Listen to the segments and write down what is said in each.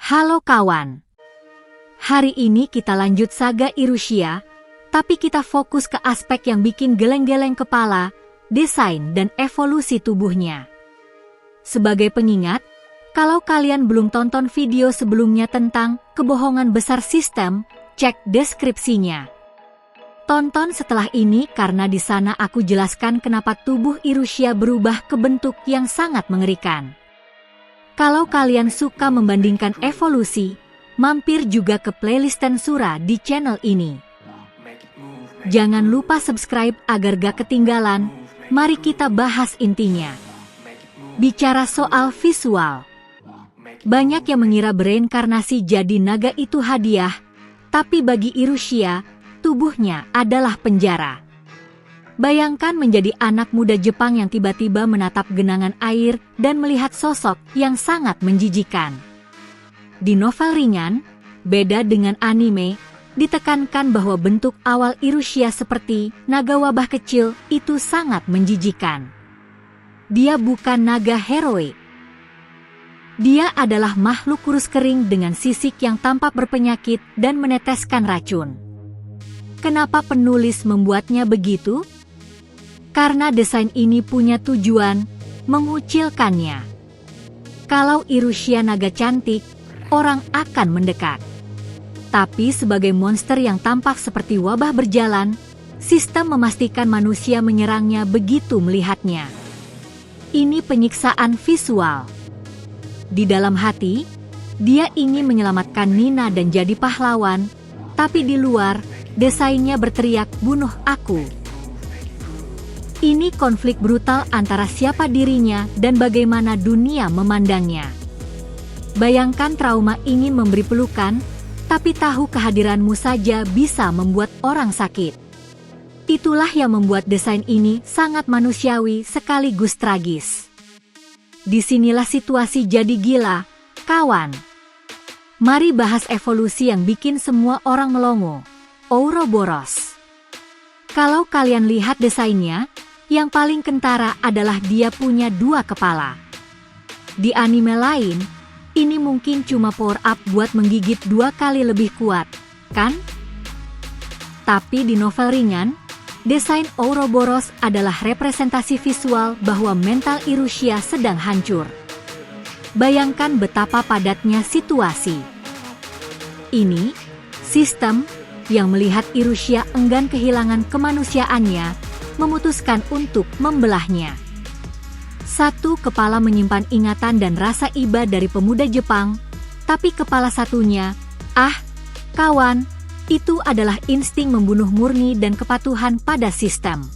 Halo kawan. Hari ini kita lanjut saga Irussia, tapi kita fokus ke aspek yang bikin geleng-geleng kepala, desain dan evolusi tubuhnya. Sebagai pengingat, kalau kalian belum tonton video sebelumnya tentang kebohongan besar sistem, cek deskripsinya. Tonton setelah ini karena di sana aku jelaskan kenapa tubuh Irussia berubah ke bentuk yang sangat mengerikan. Kalau kalian suka membandingkan evolusi, mampir juga ke playlist Tensura di channel ini. Jangan lupa subscribe agar gak ketinggalan. Mari kita bahas intinya. Bicara soal visual. Banyak yang mengira bereinkarnasi jadi naga itu hadiah, tapi bagi Irussia, tubuhnya adalah penjara. Bayangkan menjadi anak muda Jepang yang tiba-tiba menatap genangan air dan melihat sosok yang sangat menjijikan. Di novel ringan, beda dengan anime, ditekankan bahwa bentuk awal Irussia seperti naga wabah kecil itu sangat menjijikan. Dia bukan naga heroik. Dia adalah makhluk kurus kering dengan sisik yang tampak berpenyakit dan meneteskan racun. Kenapa penulis membuatnya begitu? Karena desain ini punya tujuan mengucilkannya. Kalau Irussia naga cantik, orang akan mendekat. Tapi sebagai monster yang tampak seperti wabah berjalan, sistem memastikan manusia menyerangnya begitu melihatnya. Ini penyiksaan visual. Di dalam hati, dia ingin menyelamatkan Nina dan jadi pahlawan, tapi di luar, desainnya berteriak, "Bunuh aku!" Ini konflik brutal antara siapa dirinya dan bagaimana dunia memandangnya. Bayangkan trauma ingin memberi pelukan, tapi tahu kehadiranmu saja bisa membuat orang sakit. Itulah yang membuat desain ini sangat manusiawi sekaligus tragis. Disinilah situasi jadi gila, kawan. Mari bahas evolusi yang bikin semua orang melongo, Ouroboros. Kalau kalian lihat desainnya, yang paling kentara adalah dia punya dua kepala. Di anime lain, ini mungkin cuma power up buat menggigit 2 kali lebih kuat, kan? Tapi di novel ringan, desain Ouroboros adalah representasi visual bahwa mental Irussia sedang hancur. Bayangkan betapa padatnya situasi. Ini, sistem, yang melihat Irussia enggan kehilangan kemanusiaannya, memutuskan untuk membelahnya. Satu kepala menyimpan ingatan dan rasa iba dari pemuda Jepang, tapi kepala satunya, kawan, itu adalah insting membunuh murni dan kepatuhan pada sistem.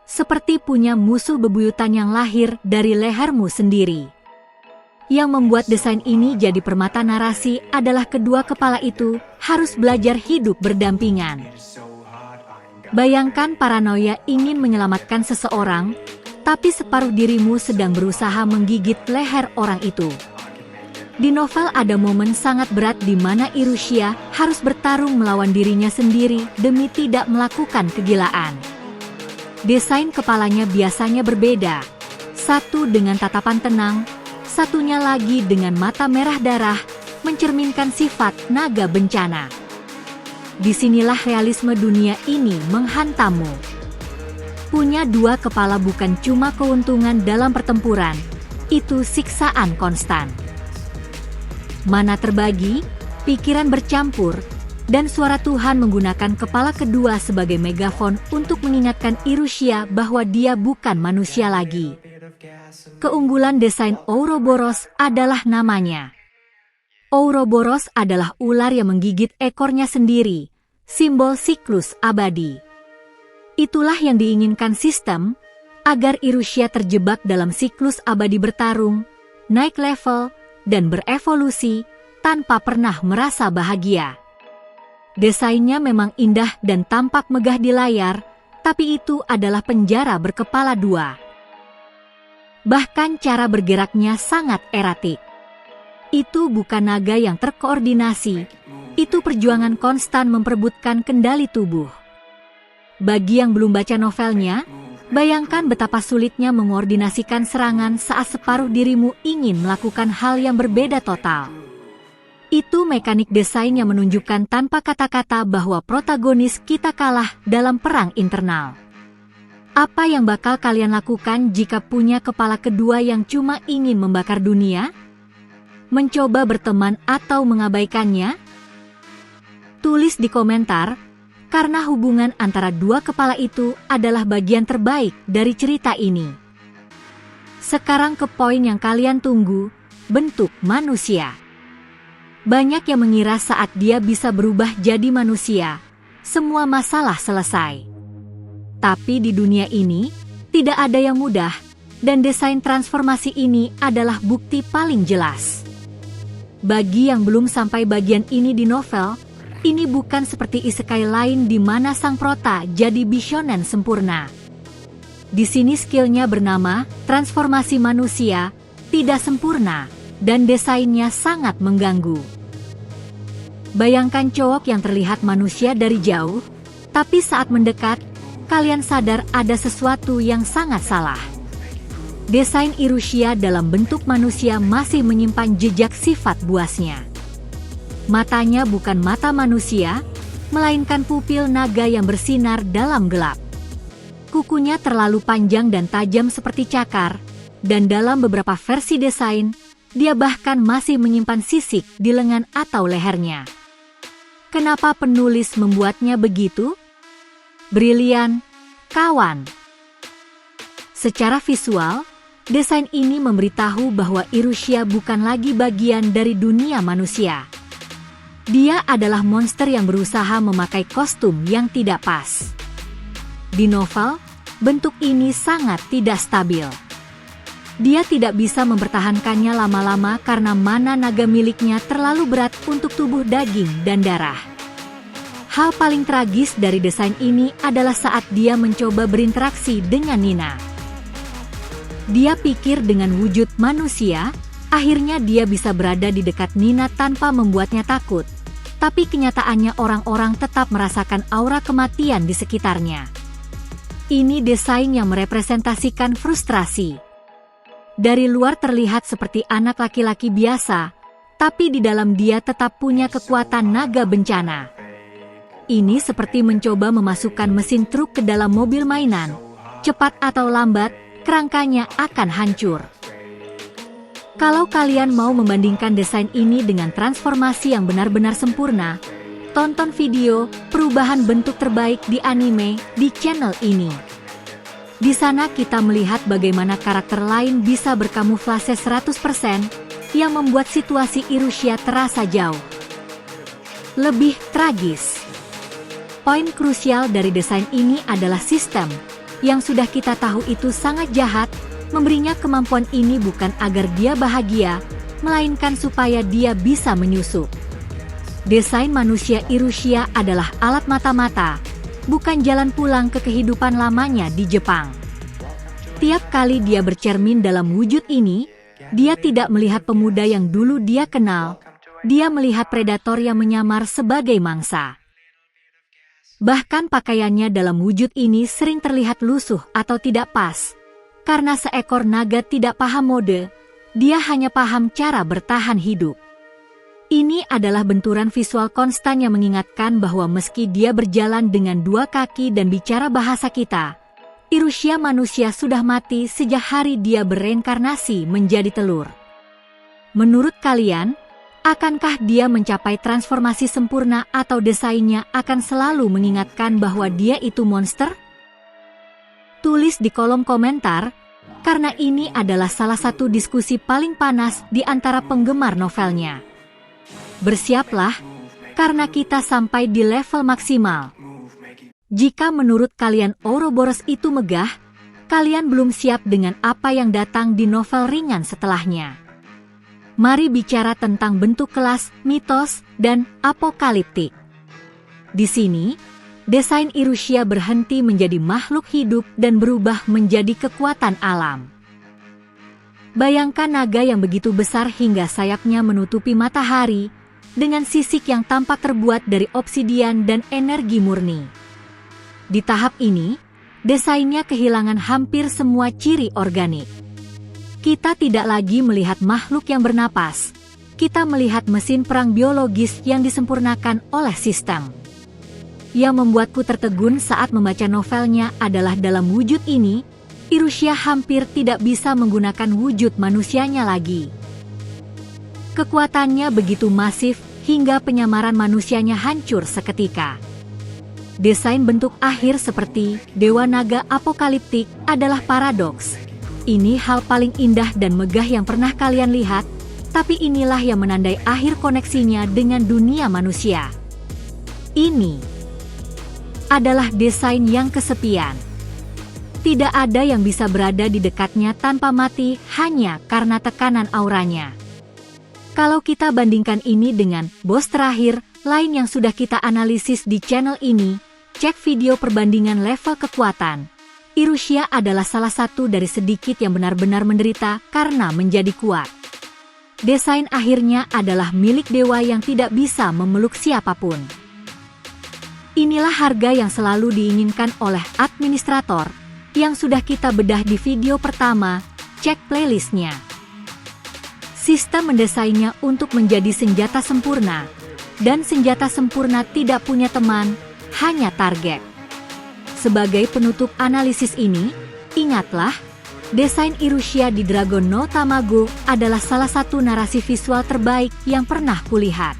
Seperti punya musuh bebuyutan yang lahir dari lehermu sendiri. Yang membuat desain ini jadi permata narasi adalah kedua kepala itu harus belajar hidup berdampingan. Bayangkan paranoia ingin menyelamatkan seseorang, tapi separuh dirimu sedang berusaha menggigit leher orang itu. Di novel ada momen sangat berat di mana Irussia harus bertarung melawan dirinya sendiri demi tidak melakukan kegilaan. Desain kepalanya biasanya berbeda, satu dengan tatapan tenang, satunya lagi dengan mata merah darah, mencerminkan sifat naga bencana. Disinilah realisme dunia ini menghantammu. Punya dua kepala bukan cuma keuntungan dalam pertempuran, itu siksaan konstan. Mana terbagi, pikiran bercampur, dan suara Tuhan menggunakan kepala kedua sebagai megafon untuk mengingatkan Irussia bahwa dia bukan manusia lagi. Keunggulan desain Ouroboros adalah namanya. Ouroboros adalah ular yang menggigit ekornya sendiri, simbol siklus abadi. Itulah yang diinginkan sistem, agar Irussia terjebak dalam siklus abadi bertarung, naik level, dan berevolusi, tanpa pernah merasa bahagia. Desainnya memang indah dan tampak megah di layar, tapi itu adalah penjara berkepala dua. Bahkan cara bergeraknya sangat eratik. Itu bukan naga yang terkoordinasi, itu perjuangan konstan memperebutkan kendali tubuh. Bagi yang belum baca novelnya, bayangkan betapa sulitnya mengoordinasikan serangan saat separuh dirimu ingin melakukan hal yang berbeda total. Itu mekanik desain yang menunjukkan tanpa kata-kata bahwa protagonis kita kalah dalam perang internal. Apa yang bakal kalian lakukan jika punya kepala kedua yang cuma ingin membakar dunia? Mencoba berteman atau mengabaikannya? Tulis di komentar, karena hubungan antara dua kepala itu adalah bagian terbaik dari cerita ini. Sekarang ke poin yang kalian tunggu, bentuk manusia. Banyak yang mengira saat dia bisa berubah jadi manusia, semua masalah selesai. Tapi di dunia ini, tidak ada yang mudah, dan desain transformasi ini adalah bukti paling jelas. Bagi yang belum sampai bagian ini di novel, ini bukan seperti isekai lain di mana sang prota jadi bishonen sempurna. Di sini skillnya bernama transformasi manusia, tidak sempurna, dan desainnya sangat mengganggu. Bayangkan cowok yang terlihat manusia dari jauh, tapi saat mendekat, kalian sadar ada sesuatu yang sangat salah. Desain Irusia dalam bentuk manusia masih menyimpan jejak sifat buasnya. Matanya bukan mata manusia, melainkan pupil naga yang bersinar dalam gelap. Kukunya terlalu panjang dan tajam seperti cakar, dan dalam beberapa versi desain, dia bahkan masih menyimpan sisik di lengan atau lehernya. Kenapa penulis membuatnya begitu? Brilian, kawan. Secara visual, desain ini memberitahu bahwa Irusia bukan lagi bagian dari dunia manusia. Dia adalah monster yang berusaha memakai kostum yang tidak pas. Di novel, bentuk ini sangat tidak stabil. Dia tidak bisa mempertahankannya lama-lama karena mana naga miliknya terlalu berat untuk tubuh daging dan darah. Hal paling tragis dari desain ini adalah saat dia mencoba berinteraksi dengan Nina. Dia pikir dengan wujud manusia, akhirnya dia bisa berada di dekat Nina tanpa membuatnya takut. Tapi kenyataannya orang-orang tetap merasakan aura kematian di sekitarnya. Ini desain yang merepresentasikan frustrasi. Dari luar terlihat seperti anak laki-laki biasa, tapi di dalam dia tetap punya kekuatan naga bencana. Ini seperti mencoba memasukkan mesin truk ke dalam mobil mainan. Cepat atau lambat, kerangkanya akan hancur. Kalau kalian mau membandingkan desain ini dengan transformasi yang benar-benar sempurna, tonton video perubahan bentuk terbaik di anime di channel ini. Di sana kita melihat bagaimana karakter lain bisa berkamuflase 100% yang membuat situasi Irusia terasa jauh lebih tragis. Poin krusial dari desain ini adalah sistem yang sudah kita tahu itu sangat jahat. Memberinya kemampuan ini bukan agar dia bahagia, melainkan supaya dia bisa menyusup. Desain manusia Irusia adalah alat mata-mata, bukan jalan pulang ke kehidupan lamanya di Jepang. Tiap kali dia bercermin dalam wujud ini, dia tidak melihat pemuda yang dulu dia kenal, dia melihat predator yang menyamar sebagai mangsa. Bahkan pakaiannya dalam wujud ini sering terlihat lusuh atau tidak pas. Karena seekor naga tidak paham mode, dia hanya paham cara bertahan hidup. Ini adalah benturan visual konstan yang mengingatkan bahwa meski dia berjalan dengan dua kaki dan bicara bahasa kita, Irusia manusia sudah mati sejak hari dia bereinkarnasi menjadi telur. Menurut kalian, akankah dia mencapai transformasi sempurna atau desainnya akan selalu mengingatkan bahwa dia itu monster? Tulis di kolom komentar, karena ini adalah salah satu diskusi paling panas di antara penggemar novelnya. Bersiaplah, karena kita sampai di level maksimal. Jika menurut kalian Ouroboros itu megah, kalian belum siap dengan apa yang datang di novel ringan setelahnya. Mari bicara tentang bentuk kelas, mitos, dan apokaliptik. Di sini, desain Irusia berhenti menjadi makhluk hidup dan berubah menjadi kekuatan alam. Bayangkan naga yang begitu besar hingga sayapnya menutupi matahari, dengan sisik yang tampak terbuat dari obsidian dan energi murni. Di tahap ini, desainnya kehilangan hampir semua ciri organik. Kita tidak lagi melihat makhluk yang bernapas, kita melihat mesin perang biologis yang disempurnakan oleh sistem. Yang membuatku tertegun saat membaca novelnya adalah dalam wujud ini, Irusha hampir tidak bisa menggunakan wujud manusianya lagi. Kekuatannya begitu masif hingga penyamaran manusianya hancur seketika. Desain bentuk akhir seperti Dewa Naga Apokaliptik adalah paradoks. Ini hal paling indah dan megah yang pernah kalian lihat, tapi inilah yang menandai akhir koneksinya dengan dunia manusia. Ini adalah desain yang kesepian. Tidak ada yang bisa berada di dekatnya tanpa mati hanya karena tekanan auranya. Kalau kita bandingkan ini dengan bos terakhir lain yang sudah kita analisis di channel ini, cek video perbandingan level kekuatan. Irusha adalah salah satu dari sedikit yang benar-benar menderita karena menjadi kuat. Desain akhirnya adalah milik dewa yang tidak bisa memeluk siapapun. Inilah harga yang selalu diinginkan oleh administrator, yang sudah kita bedah di video pertama, cek playlistnya. Sistem mendesainnya untuk menjadi senjata sempurna, dan senjata sempurna tidak punya teman, hanya target. Sebagai penutup analisis ini, ingatlah, desain Irusha di Dragon no Tamago adalah salah satu narasi visual terbaik yang pernah kulihat.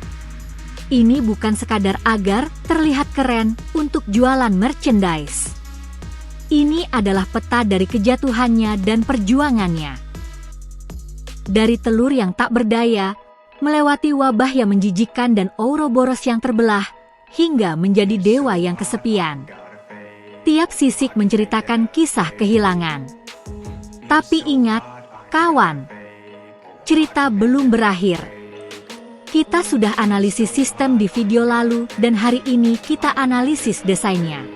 Ini bukan sekadar agar terlihat keren untuk jualan merchandise. Ini adalah peta dari kejatuhannya dan perjuangannya. Dari telur yang tak berdaya, melewati wabah yang menjijikkan dan Ouroboros yang terbelah, hingga menjadi dewa yang kesepian. Tiap sisik menceritakan kisah kehilangan. Tapi ingat, kawan, cerita belum berakhir. Kita sudah analisis sistem di video lalu dan hari ini kita analisis desainnya.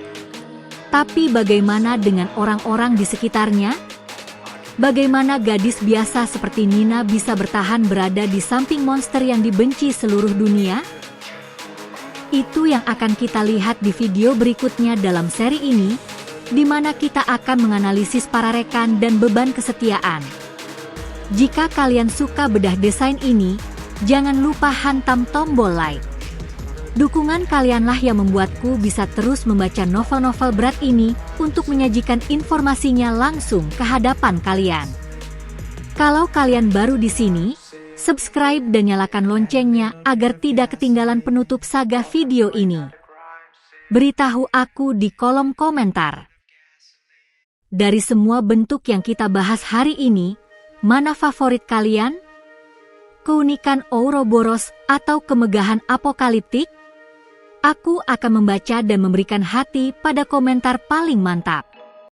Tapi bagaimana dengan orang-orang di sekitarnya? Bagaimana gadis biasa seperti Nina bisa bertahan berada di samping monster yang dibenci seluruh dunia? Itu yang akan kita lihat di video berikutnya dalam seri ini, di mana kita akan menganalisis para rekan dan beban kesetiaan. Jika kalian suka bedah desain ini, jangan lupa hantam tombol like. Dukungan kalianlah yang membuatku bisa terus membaca novel-novel berat ini untuk menyajikan informasinya langsung ke hadapan kalian. Kalau kalian baru di sini, subscribe dan nyalakan loncengnya agar tidak ketinggalan penutup saga video ini. Beritahu aku di kolom komentar. Dari semua bentuk yang kita bahas hari ini, mana favorit kalian? Keunikan Ouroboros atau kemegahan apokaliptik? Aku akan membaca dan memberikan hati pada komentar paling mantap.